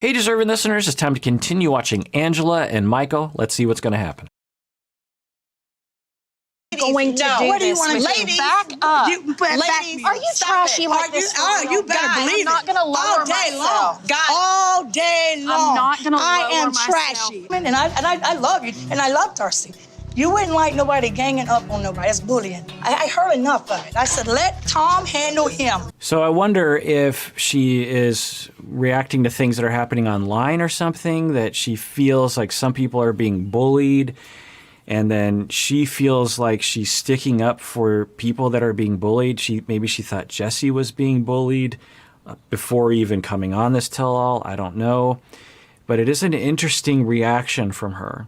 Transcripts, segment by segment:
Hey, deserving listeners, it's time to continue watching Angela and Michael. Let's see what's going to happen. Going to do what do you this want to with do? you. Back up. Ladies, are you trashy like this? You better believe I'm not going to lower all day myself. long. All day long. I'm not going to lower I am myself. trashy. And I love you, and I love Darcy. You wouldn't like nobody ganging up on nobody. That's bullying. I heard enough of it. I said, let Tom handle him. So I wonder if she is reacting to things that are happening online or something, that she feels like some people are being bullied, and then she feels like she's sticking up for people that are being bullied. Maybe she thought Jesse was being bullied before even coming on this tell-all. I don't know. But it is an interesting reaction from her.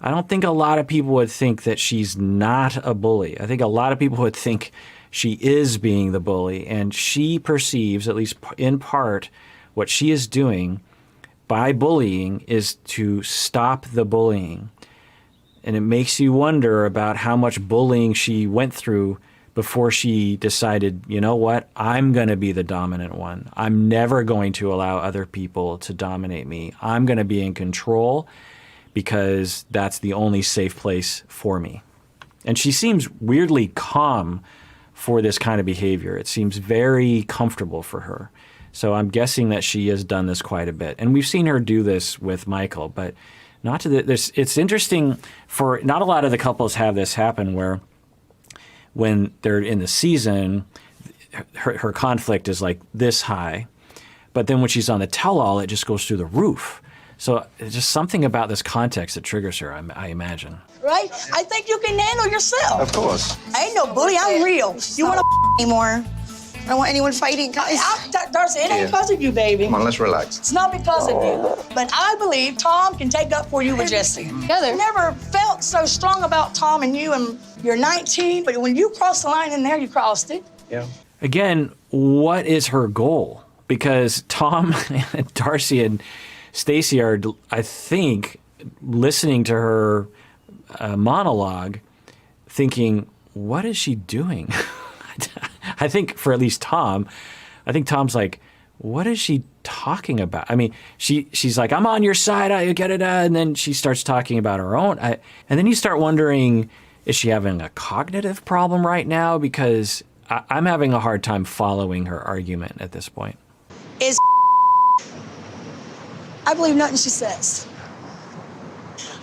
I don't think a lot of people would think that she's not a bully. I think a lot of people would think she is being the bully, and she perceives, at least in part, what she is doing by bullying is to stop the bullying. And it makes you wonder about how much bullying she went through before she decided, you know what, I'm going to be the dominant one. I'm never going to allow other people to dominate me. I'm going to be in control, because that's the only safe place for me. And she seems weirdly calm for this kind of behavior. It seems very comfortable for her. So I'm guessing that she has done this quite a bit. And we've seen her do this with Michael, but not to this. It's interesting for not a lot of the couples have this happen where when they're in the season, her conflict is like this high. But then when she's on the tell-all, it just goes through the roof. So it's just something about this context that triggers her, I imagine. Right? I think you can handle yourself. Of course. I ain't no bully. I'm real. You want to anymore. I don't want anyone fighting, guys. Darcy, it ain't because of you, baby. Come on, let's relax. It's not because of you. But I believe Tom can take up for you with Jesse. Together. Never felt so strong about Tom and you, and you're 19, but when you crossed the line in there, you crossed it. Yeah. Again, what is her goal? Because Tom and Darcy and Stacy are, I think, listening to her monologue, thinking, what is she doing? I think for at least Tom, I think Tom's like, what is she talking about? I mean, she's like, I'm on your side, I get it, and then she starts talking about her own. And then you start wondering, is she having a cognitive problem right now? Because I'm having a hard time following her argument at this point. I believe nothing she says.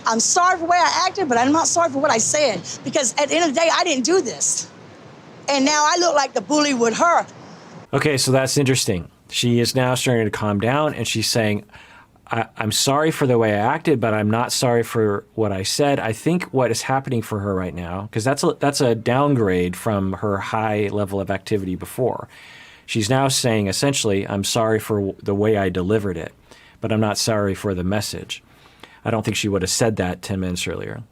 I'm sorry for the way I acted, but I'm not sorry for what I said, because at the end of the day, I didn't do this. And now I look like the bully with her. Okay, so that's interesting. She is now starting to calm down, and she's saying, I'm sorry for the way I acted, but I'm not sorry for what I said. I think what is happening for her right now, because that's a downgrade from her high level of activity before. She's now saying, essentially, I'm sorry for the way I delivered it, but I'm not sorry for the message. I don't think she would have said that 10 minutes earlier.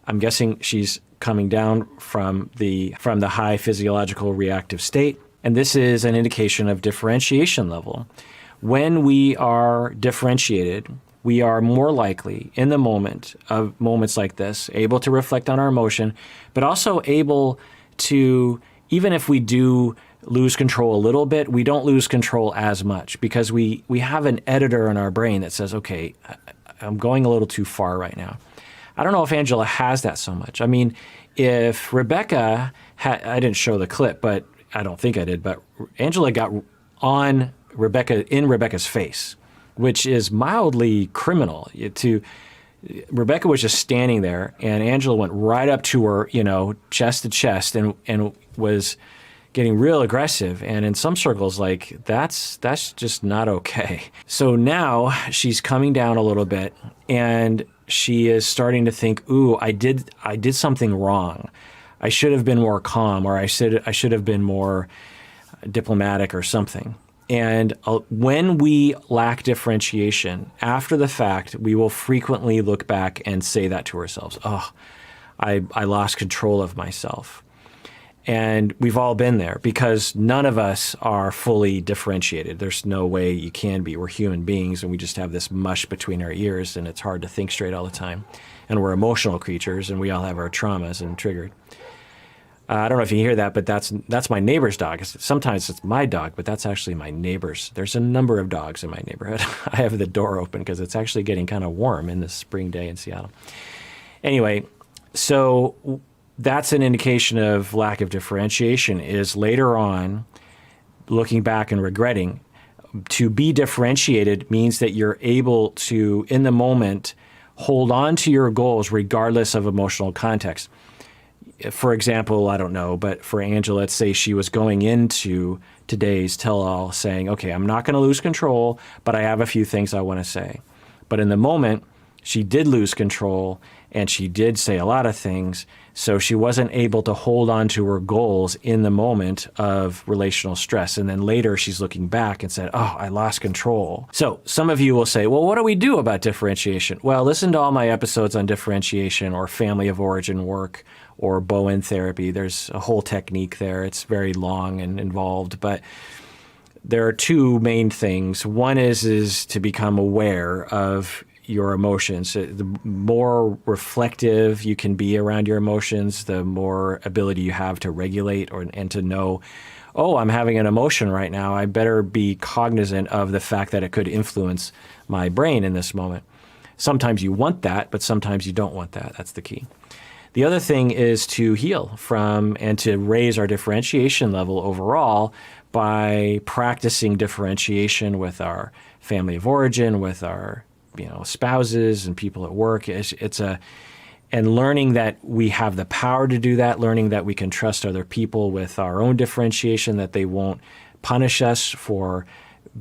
I'm guessing she's coming down from the high physiological reactive state, and this is an indication of differentiation level. When we are differentiated, we are more likely in the moment of moments like this, able to reflect on our emotion, but also able to, even if we do lose control a little bit, we don't lose control as much, because we have an editor in our brain that says, okay, I'm going a little too far right now. I don't know if Angela has that so much. I mean, if Rebecca I didn't show the clip, but I don't think I did, but Angela got on Rebecca's face, which is mildly criminal. Rebecca was just standing there, and Angela went right up to her, chest to chest, and was getting real aggressive. And in some circles, like, that's just not okay. So now she's coming down a little bit, and she is starting to think, ooh, I did something wrong. I should have been more calm, or I should have been more diplomatic or something. And when we lack differentiation, after the fact, we will frequently look back and say that to ourselves. Oh, I lost control of myself. And we've all been there, because none of us are fully differentiated. There's no way you can be. We're human beings, and we just have this mush between our ears, and it's hard to think straight all the time. And we're emotional creatures, and we all have our traumas and triggered. I don't know if you hear that, but that's my neighbor's dog. Sometimes it's my dog, but that's actually my neighbor's. There's a number of dogs in my neighborhood. I have the door open because it's actually getting kind of warm in this spring day in Seattle. Anyway, so that's an indication of lack of differentiation, is later on, looking back and regretting. To be differentiated means that you're able to, in the moment, hold on to your goals regardless of emotional context. For example, I don't know, but for Angela, let's say she was going into today's tell-all saying, okay, I'm not going to lose control, but I have a few things I want to say. But in the moment, she did lose control and she did say a lot of things, so she wasn't able to hold on to her goals in the moment of relational stress. And then later she's looking back and said, oh, I lost control. So some of you will say, well, what do we do about differentiation? Well, listen to all my episodes on differentiation or family of origin work or Bowen therapy. There's a whole technique there. It's very long and involved, but there are two main things. One is to become aware of your emotions. The more reflective you can be around your emotions, the more ability you have to regulate and to know, oh, I'm having an emotion right now. I better be cognizant of the fact that it could influence my brain in this moment. Sometimes you want that, but sometimes you don't want that. That's the key. The other thing is to heal from and to raise our differentiation level overall by practicing differentiation with our family of origin, with our spouses and people at work. And learning that we have the power to do that, learning that we can trust other people with our own differentiation, that they won't punish us for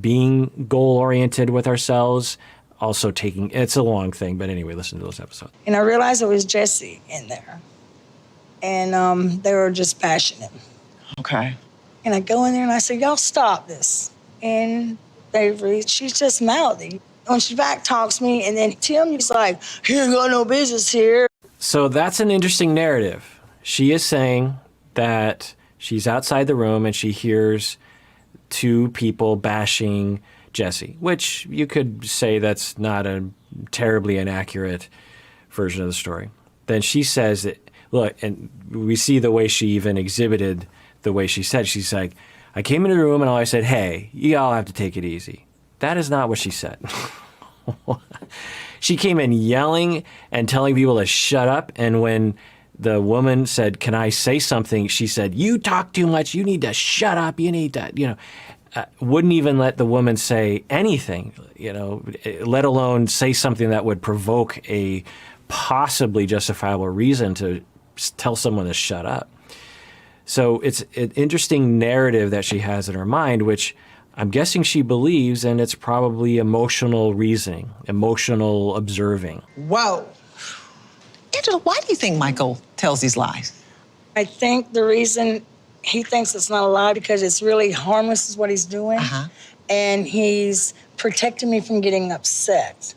being goal-oriented with ourselves. Also it's a long thing, but anyway, listen to those episodes. And I realized it was Jesse in there. And they were just passionate. Okay. And I go in there and I say, y'all stop this. And she's just mouthy. When she back talks me, and then Tim is like, you ain't got no business here. So that's an interesting narrative. She is saying that she's outside the room and she hears two people bashing Jesse, which you could say that's not a terribly inaccurate version of the story. Then she says that, look, and we see the way she even exhibited the way she said. She's like, I came into the room and I said, hey, you all have to take it easy. That is not what she said. She came in yelling and telling people to shut up. And when the woman said, can I say something? She said, you talk too much. You need to shut up. You need to, wouldn't even let the woman say anything, let alone say something that would provoke a possibly justifiable reason to tell someone to shut up. So it's an interesting narrative that she has in her mind, which I'm guessing she believes, and it's probably emotional reasoning, emotional observing. Whoa. Angela, why do you think Michael tells these lies? I think the reason he thinks it's not a lie because it's really harmless is what he's doing. Uh-huh. And he's protecting me from getting upset.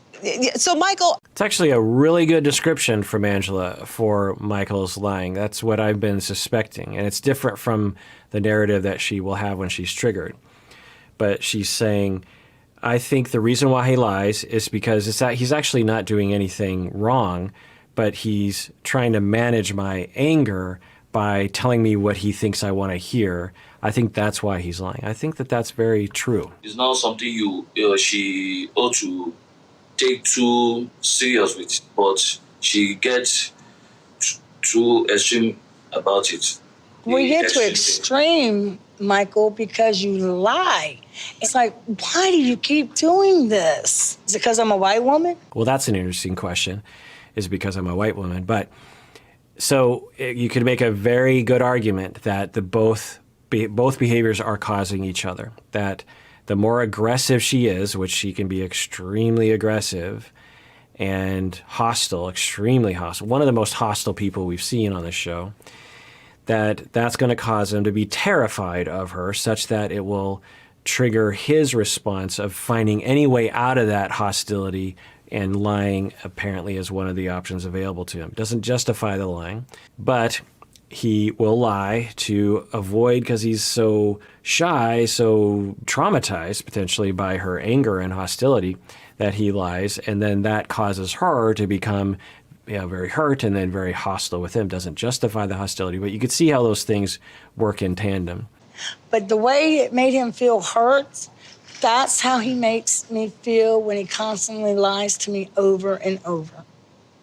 So Michael... It's actually a really good description from Angela for Michael's lying. That's what I've been suspecting. And it's different from the narrative that she will have when she's triggered. But she's saying, I think the reason why he lies is because he's actually not doing anything wrong, but he's trying to manage my anger by telling me what he thinks I want to hear. I think that's why he's lying. I think that that's very true. It's not something she ought to take too serious with, but she gets too extreme about it. We get to extreme, Michael, because you lie. It's like, why do you keep doing this? Is it because I'm a white woman? Well, that's an interesting question. Is it because I'm a white woman? But so you could make a very good argument that both behaviors are causing each other. That the more aggressive she is, which she can be extremely aggressive and hostile, extremely hostile, one of the most hostile people we've seen on this show, that's going to cause him to be terrified of her such that it will trigger his response of finding any way out of that hostility, and lying apparently is one of the options available to him. Doesn't justify the lying, but he will lie to avoid, because he's so shy, so traumatized potentially by her anger and hostility, that he lies, and then that causes her to become very hurt and then very hostile with him. Doesn't justify the hostility, but you could see how those things work in tandem. But the way it made him feel hurt, that's how he makes me feel when he constantly lies to me over and over.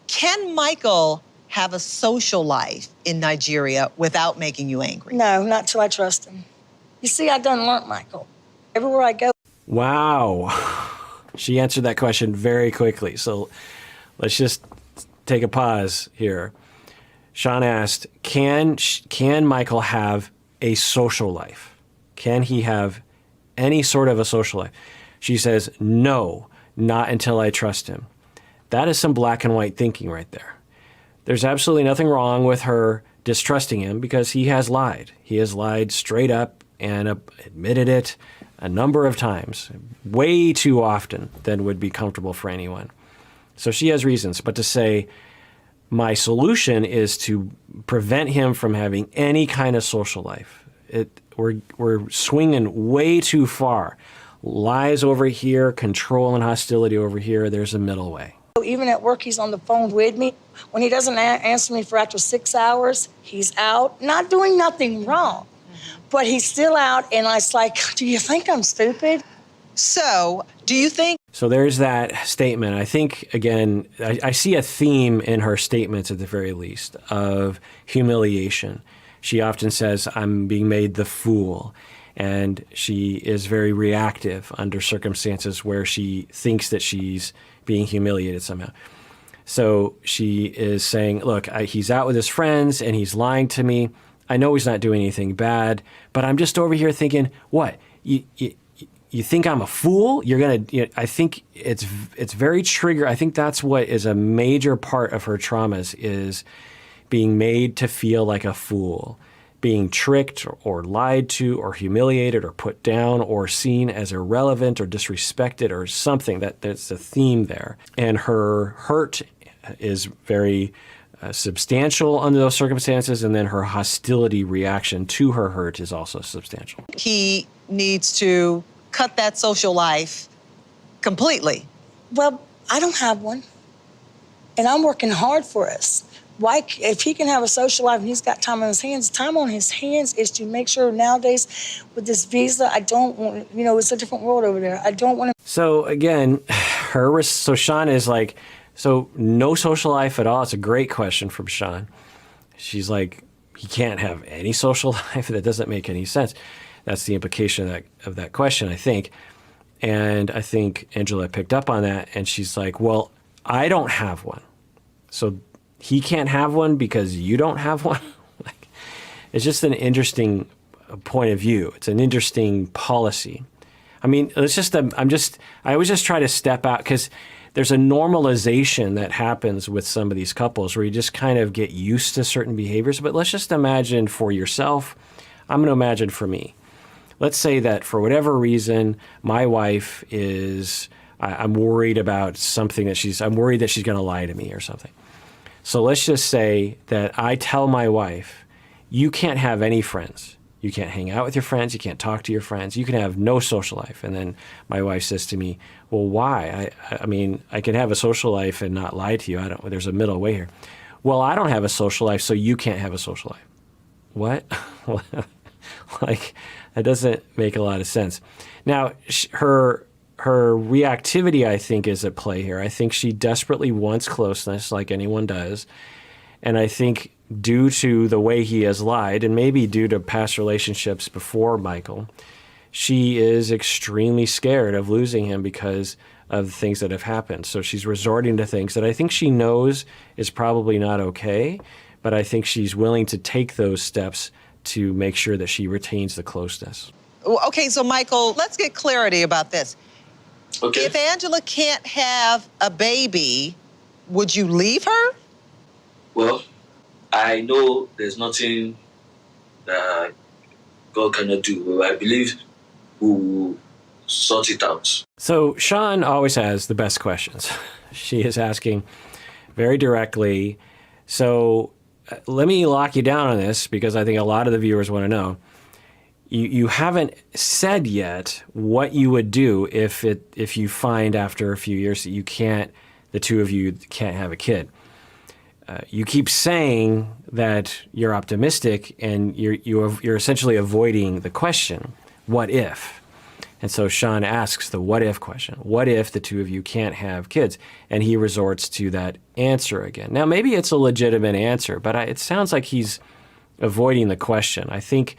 Can Michael have a social life in Nigeria without making you angry? No, not till I trust him. You see, I done learned Michael. Everywhere I go. Wow. She answered that question very quickly. So let's just take a pause here. Sean asked, can Michael have a social life? Can he have any sort of a social life? She says, no, not until I trust him. That is some black and white thinking right there. There's absolutely nothing wrong with her distrusting him because he has lied. He has lied straight up and admitted it a number of times, way too often than would be comfortable for anyone. So she has reasons, but to say my solution is to prevent him from having any kind of social life, we're swinging way too far. Lies over here, control and hostility over here. There's a middle way. Even at work, he's on the phone with me. When he doesn't answer me for after 6 hours, he's out, not doing nothing wrong. But he's still out, and I was like, do you think I'm stupid? So, do you think... So there's that statement. I think, again, I see a theme in her statements at the very least of humiliation. She often says, I'm being made the fool. And she is very reactive under circumstances where she thinks that she's being humiliated somehow. So she is saying, look, he's out with his friends and he's lying to me. I know he's not doing anything bad, but I'm just over here thinking, what? You think I'm a fool? I think it's very trigger. I think that's what is a major part of her traumas is being made to feel like a fool, being tricked or lied to or humiliated or put down or seen as irrelevant or disrespected or something. That's a theme there. And her hurt is very substantial under those circumstances, and then her hostility reaction to her hurt is also substantial. He needs to cut that social life completely? Well, I don't have one, and I'm working hard for us. Why, if he can have a social life and he's got time on his hands, time on his hands is to make sure nowadays with this visa, I don't want, it's a different world over there. I don't want to. So again, so Sean is like, so no social life at all? It's a great question from Sean. She's like, he can't have any social life? That doesn't make any sense. That's the implication of that question, I think. And I think Angela picked up on that, and she's like, well, I don't have one. So he can't have one because you don't have one? It's just an interesting point of view. It's an interesting policy. I mean, I always just try to step out because there's a normalization that happens with some of these couples where you just kind of get used to certain behaviors. But let's just imagine for yourself, I'm going to imagine for me. Let's say that for whatever reason, my wife I'm worried about something I'm worried that she's going to lie to me or something. So let's just say that I tell my wife, you can't have any friends. You can't hang out with your friends. You can't talk to your friends. You can have no social life. And then my wife says to me, well, why? I mean, I can have a social life and not lie to you. There's a middle way here. Well, I don't have a social life, so you can't have a social life. What? That doesn't make a lot of sense. Now, her reactivity, I think, is at play here. I think she desperately wants closeness, like anyone does. And I think due to the way he has lied, and maybe due to past relationships before Michael, she is extremely scared of losing him because of the things that have happened. So she's resorting to things that I think she knows is probably not okay, but I think she's willing to take those steps to make sure that she retains the closeness. Okay, so Michael, let's get clarity about this. Okay. If Angela can't have a baby, would you leave her? Well, I know there's nothing that God cannot do, but I believe we will sort it out. So Sean always has the best questions. She is asking very directly. So let me lock you down on this because I think a lot of the viewers want to know. You haven't said yet what you would do if you find after a few years that the two of you can't have a kid. you keep saying that you're optimistic, and you're essentially avoiding the question, what if? And so Sean asks the what if question. What if the two of you can't have kids? And he resorts to that answer again. Now, maybe it's a legitimate answer, but it sounds like he's avoiding the question. I think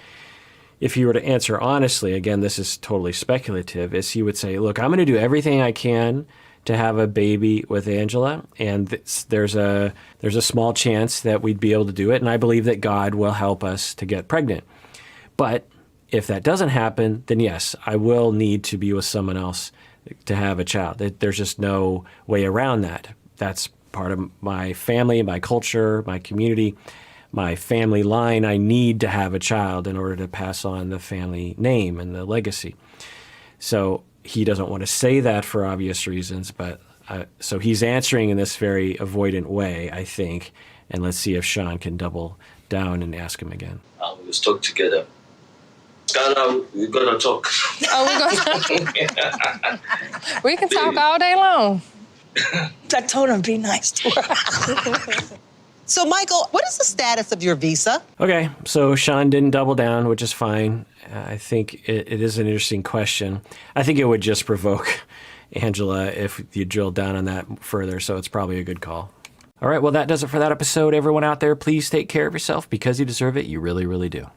if he were to answer honestly, again, this is totally speculative, is he would say, look, I'm going to do everything I can to have a baby with Angela, and there's a small chance that we'd be able to do it, and I believe that God will help us to get pregnant. But if that doesn't happen, then yes, I will need to be with someone else to have a child. There's just no way around that. That's part of my family, my culture, my community, my family line. I need to have a child in order to pass on the family name and the legacy. So he doesn't want to say that for obvious reasons, but so he's answering in this very avoidant way, I think. And let's see if Sean can double down and ask him again. We'll talk together. Skylar, we're gonna talk. Oh, we can talk all day long. I told him be nice to her. So, Michael, what is the status of your visa? Okay, so Sean didn't double down, which is fine. I think it is an interesting question. I think it would just provoke Angela if you drill down on that further, so it's probably a good call. All right, well, that does it for that episode. Everyone out there, please take care of yourself because you deserve it. You really, really do.